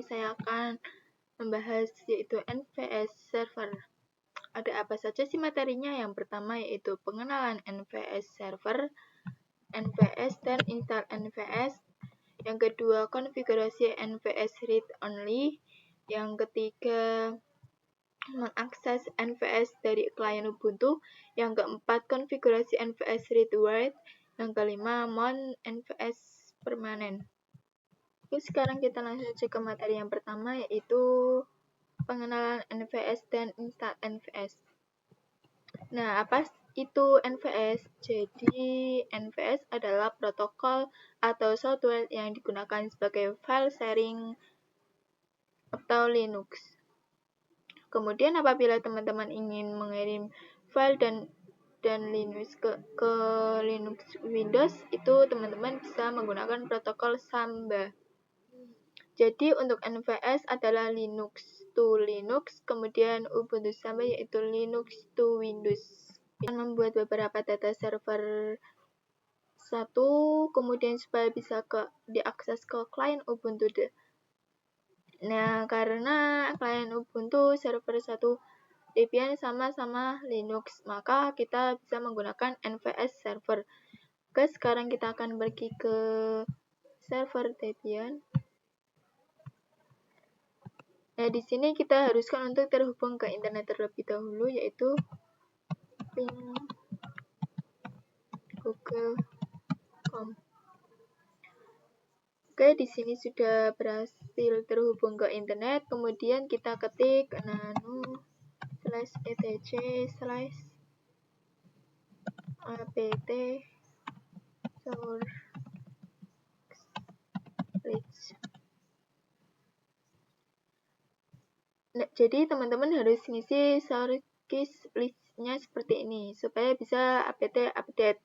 ini saya akan membahas yaitu NVS Server. Ada apa saja sih materinya? Yang pertama yaitu pengenalan NVS Server, NVS dan install NVS. Yang kedua, konfigurasi NVS Read Only. Yang ketiga, mengakses NVS dari klien Ubuntu. Yang keempat, konfigurasi NVS Read Write. Yang kelima, mount NVS permanen. Oke, sekarang kita langsung saja ke materi yang pertama, yaitu pengenalan NVS dan install NVS. Nah, apa itu NVS? Jadi, NVS adalah protokol atau software yang digunakan sebagai file sharing atau Linux. Kemudian, apabila teman-teman ingin mengirim file dan Linux ke Linux Windows, itu teman-teman bisa menggunakan protokol Samba. Jadi untuk NVS adalah Linux to Linux, kemudian Ubuntu Samba yaitu Linux to Windows. Kita membuat beberapa data server satu, kemudian supaya bisa diakses ke klien Ubuntu. Nah, karena klien Ubuntu server 1 Debian sama-sama Linux, maka kita bisa menggunakan NVS server. Oke, sekarang kita akan pergi ke server Debian. Nah, di sini kita haruskan untuk terhubung ke internet terlebih dahulu, yaitu ping google.com. Oke, di sini sudah berhasil terhubung ke internet. Kemudian kita ketik nano/etc/apt/source. Nah, jadi teman-teman harus ngisi source list-nya seperti ini supaya bisa apt update.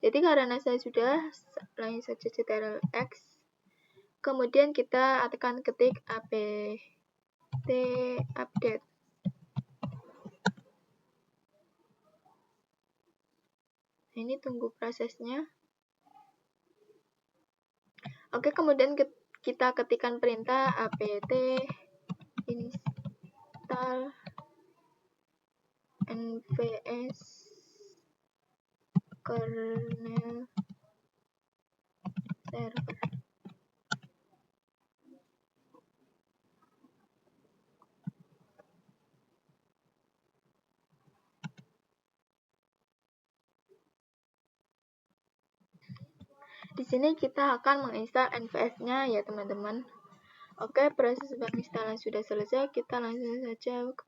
Jadi karena saya sudah, langsung saja Ctrl X. Kemudian kita akan ketik apt update. Ini tunggu prosesnya. Oke, kemudian kita ketikkan perintah apt install NVS kernel server. Di sini kita akan menginstal NVS-nya ya teman-teman. Oke, proses penginstalan sudah selesai. Kita langsung saja ke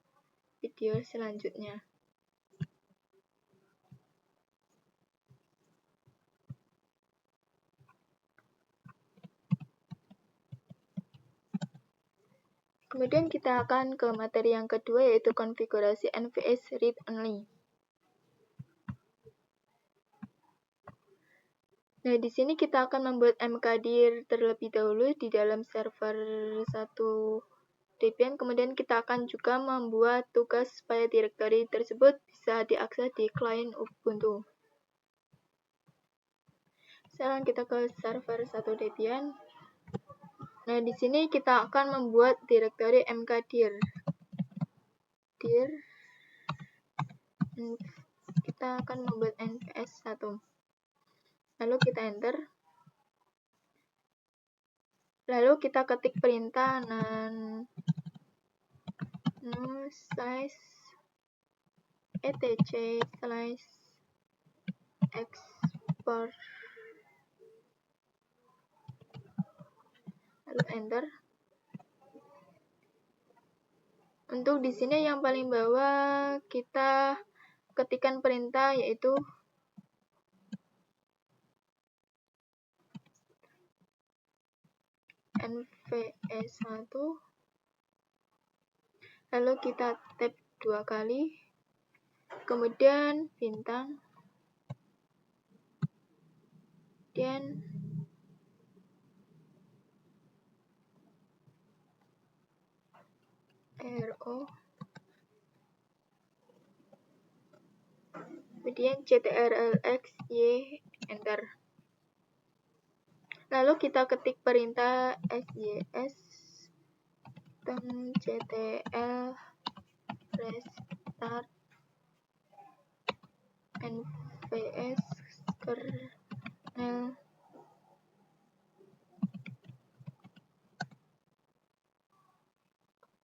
video selanjutnya. Kemudian kita akan ke materi yang kedua, yaitu konfigurasi NVS Read Only. Nah, di sini kita akan membuat mkdir terlebih dahulu di dalam server 1 Debian. Kemudian kita akan juga membuat tugas supaya direktori tersebut bisa diakses di klien Ubuntu. Sekarang kita ke server 1 Debian. Nah, di sini kita akan membuat direktori mkdir. Kita akan membuat nvs 1. Lalu kita enter. Lalu kita ketik perintah nano/etc/export. Lalu enter. Untuk di sini yang paling bawah kita ketikkan perintah yaitu nvs1. Lalu kita tab 2 kali. Kemudian bintang. Dan RO. Kemudian CTRL-X-Y, enter. Lalu kita ketik perintah SYS systemctl restart nvs kernel.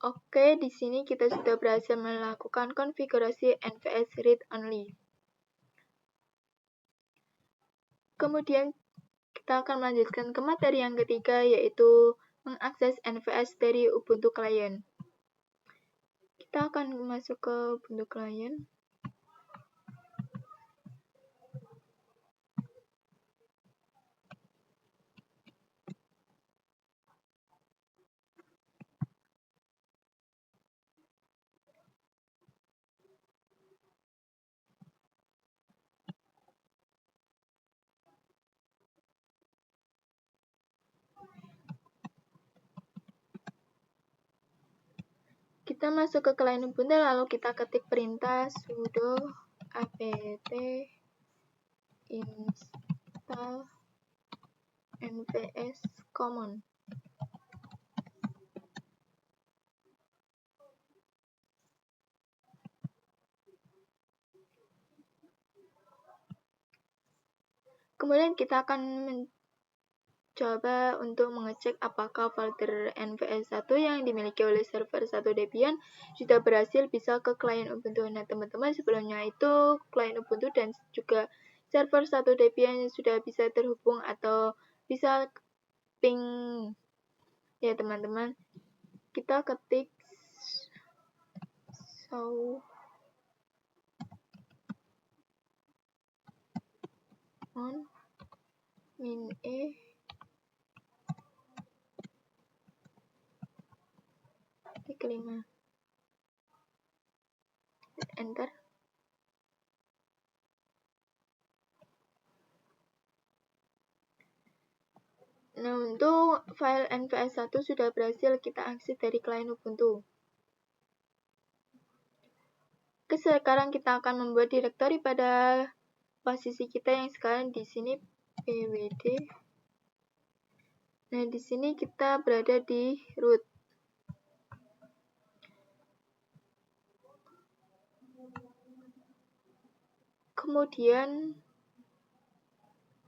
Oke, di sini kita sudah berhasil melakukan konfigurasi NVS read only. Kemudian kita akan melanjutkan ke materi yang ketiga, yaitu mengakses NVS dari Ubuntu Client. Kita akan masuk ke Ubuntu Client. Kita masuk ke client Ubuntu, lalu kita ketik perintah sudo apt install nvs common. Kemudian kita akan mencoba untuk mengecek apakah folder NVS1 yang dimiliki oleh server 1 Debian sudah berhasil bisa ke client Ubuntu. Nah, teman-teman, sebelumnya itu client Ubuntu dan juga server 1 Debian sudah bisa terhubung atau bisa ping. Ya, teman-teman, kita ketik show on min e klik 5, enter. Nah, untuk file NVS1 sudah berhasil kita akses dari client Ubuntu. Oke, sekarang kita akan membuat direktori pada posisi kita yang sekarang di sini pwd. Nah, di sini kita berada di root. Kemudian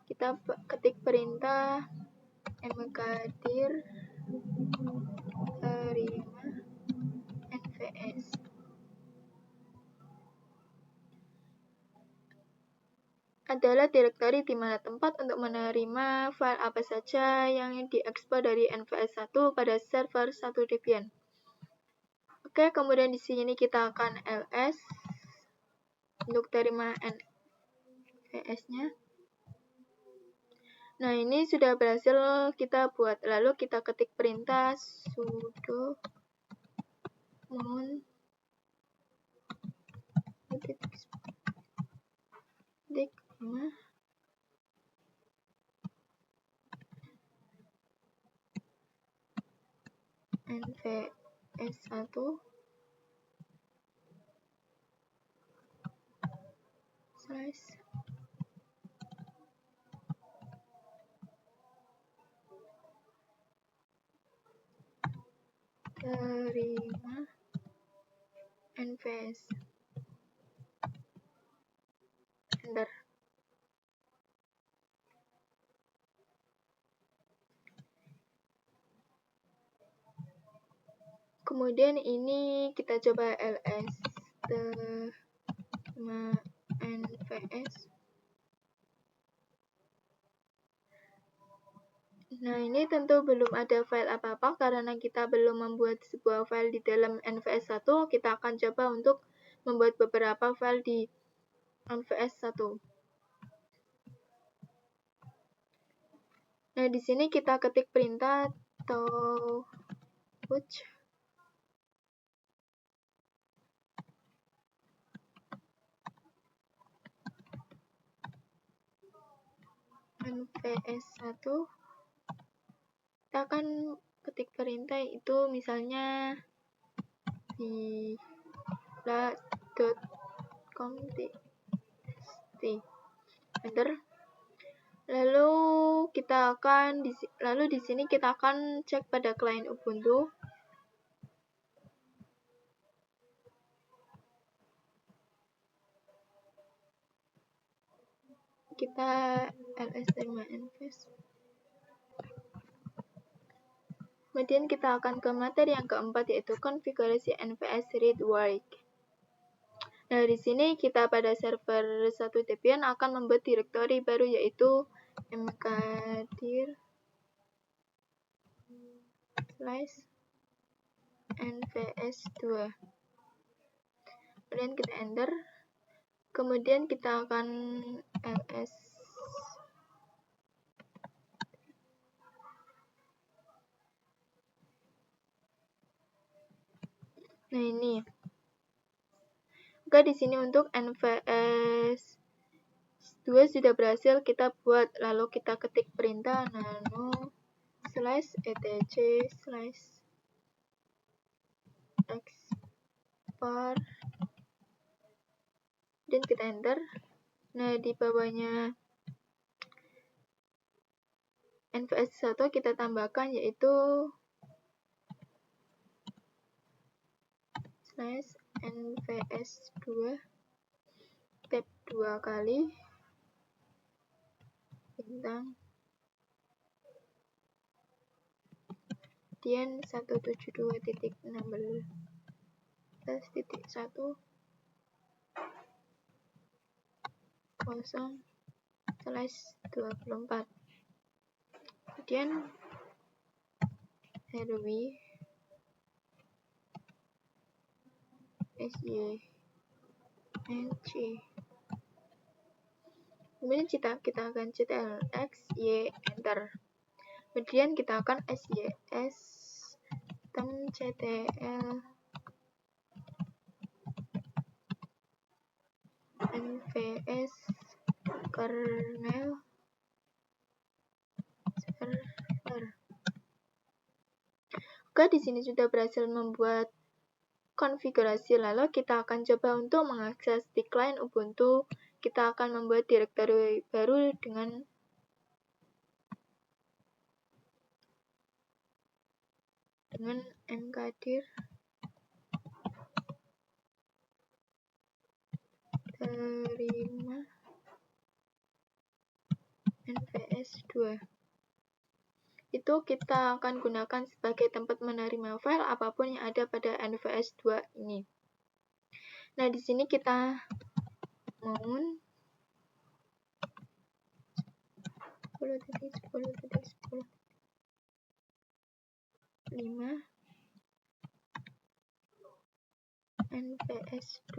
kita ketik perintah mkdir terima nvs. Adalah direktori di mana tempat untuk menerima file apa saja yang diekspor dari NVS1 pada server 1 Debian. Oke, kemudian di sini kita akan ls untuk terima NVS-nya. Nah, ini sudah berhasil kita buat. Lalu kita ketik perintah sudo mount NVS1 slash terima NVS. Enter. Kemudian ini kita coba ls terima NVS. Nah, ini tentu belum ada file apa-apa karena kita belum membuat sebuah file di dalam NVS1. Kita akan coba untuk membuat beberapa file di NVS1. Nah, di sini kita ketik perintah touch NVS1. Kita akan ketik perintah itu misalnya di la.const. Enter. Lalu di sini kita akan cek pada client Ubuntu. kita ls terima nvs. Kemudian kita akan ke materi yang keempat, yaitu konfigurasi nvs read write. Nah, di sini kita pada server 1 Debian akan membuat direktori baru, yaitu mkdir /nvs2. Kemudian kita enter. Kemudian kita akan ls. Nah, ini. Oke, di sini untuk nvs 2 sudah berhasil kita buat. Lalu kita ketik perintah nano /etc/export dan kita enter. Nah, di bawahnya nvs 1 kita tambahkan, yaitu /nvs2 tab 2 kali bintang kemudian 172.16.1/24. Kemudian rw syNC. Kemudian kita akan ctlx y enter. Kemudian kita akan sys ctl nvs kernel server. Oke, di sini sudah berhasil membuat konfigurasi. Lalu kita akan coba untuk mengakses di client Ubuntu. Kita akan membuat direktori baru dengan mkdir terima nvs2. Itu kita akan gunakan sebagai tempat menerima file apapun yang ada pada nvs2 ini. Nah, di sini kita mount 10.10.10 5 nvs2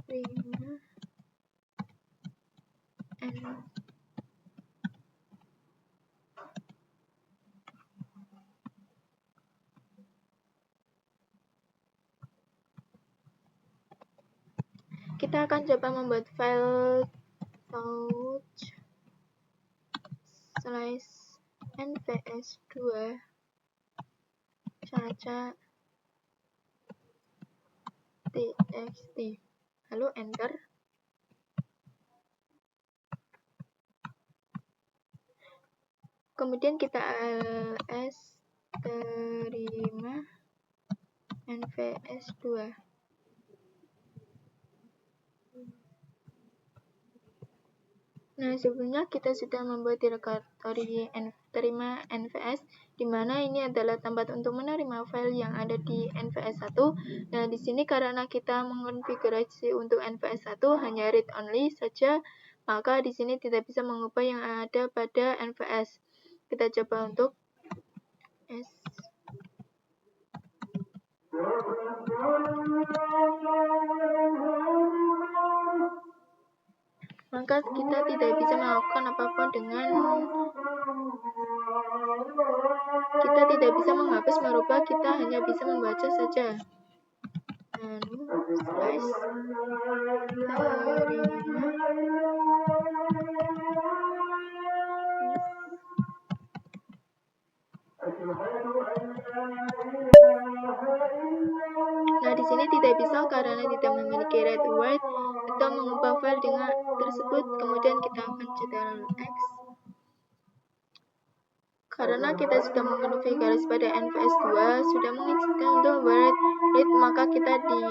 5 n. Kita akan coba membuat file /nvs2 caca.txt. Lalu enter. Kemudian kita ls terima nvs2. Nah, sebelumnya kita sudah membuat direktori terima nvs, di mana ini adalah tempat untuk menerima file yang ada di nvs1. Nah, di sini karena kita mengonfigurasi untuk nvs1 hanya read only saja, maka di sini tidak bisa mengubah yang ada pada nvs. Kita coba untuk s. Maka kita tidak bisa melakukan apapun dengan kita tidak bisa menghapus, merubah, kita hanya bisa membaca saja. Nah, di sini tidak bisa karena tidak memiliki read write atau mengubah file dengan tersebut. Kemudian kita akan ctlx Karena kita sudah mengkonfigurasi pada NVS 2, sudah mengizinkan untuk read, maka kita di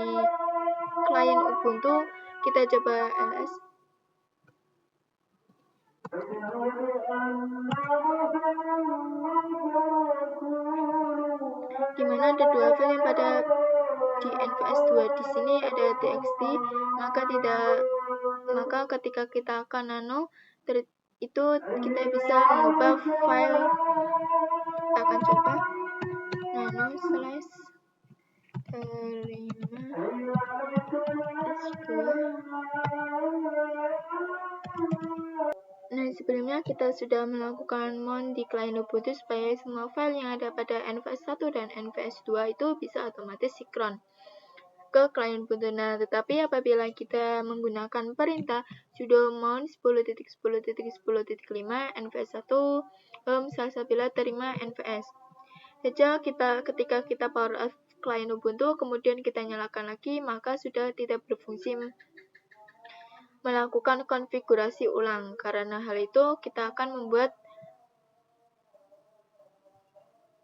klien Ubuntu kita coba ls. Dimana ada dua file yang pada di NVS 2 di sini ada txt, maka ketika kita akan nano itu kita bisa mengubah file. Kita akan coba nano slash terima s2. Nah, sebelumnya kita sudah melakukan mount di klien Ubuntu supaya semua file yang ada pada NVS 1 dan NVS 2 itu bisa otomatis sinkron ke klien Ubuntu. Nah, tetapi apabila kita menggunakan perintah sudo mount 10.10.10.5 NVS 1 salsabila terima NVS. Saja ketika kita power off klien Ubuntu kemudian kita nyalakan lagi, maka sudah tidak berfungsi melakukan konfigurasi ulang. Karena hal itu kita akan membuat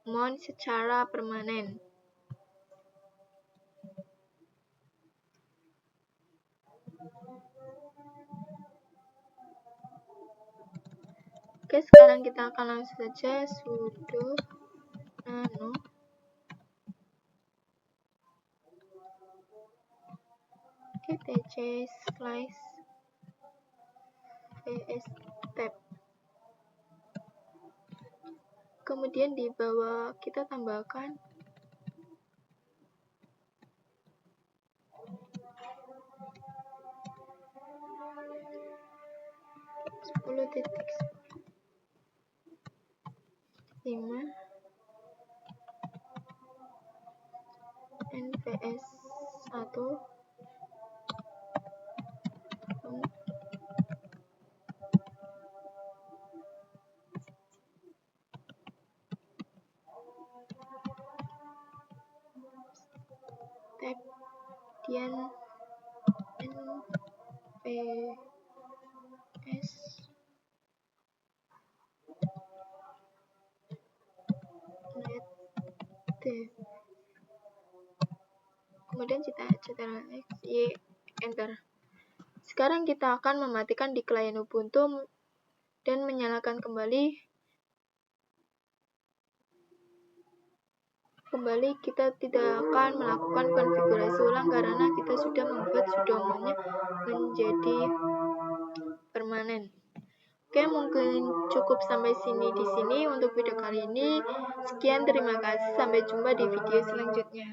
mount secara permanen. Oke, sekarang kita akan langsung saja sudo nano etc slash vs tab. Kemudian di bawah kita tambahkan 10.5 NVS 1 tab dian NVS net dev. Kemudian kita ctrl X, Y, enter. Sekarang kita akan mematikan di klien Ubuntu dan menyalakan kembali. Kita tidak akan melakukan konfigurasi ulang karena kita sudah membuat sudo-mount-nya menjadi permanen. Oke, mungkin cukup sampai di sini untuk video kali ini. Sekian, terima kasih. Sampai jumpa di video selanjutnya.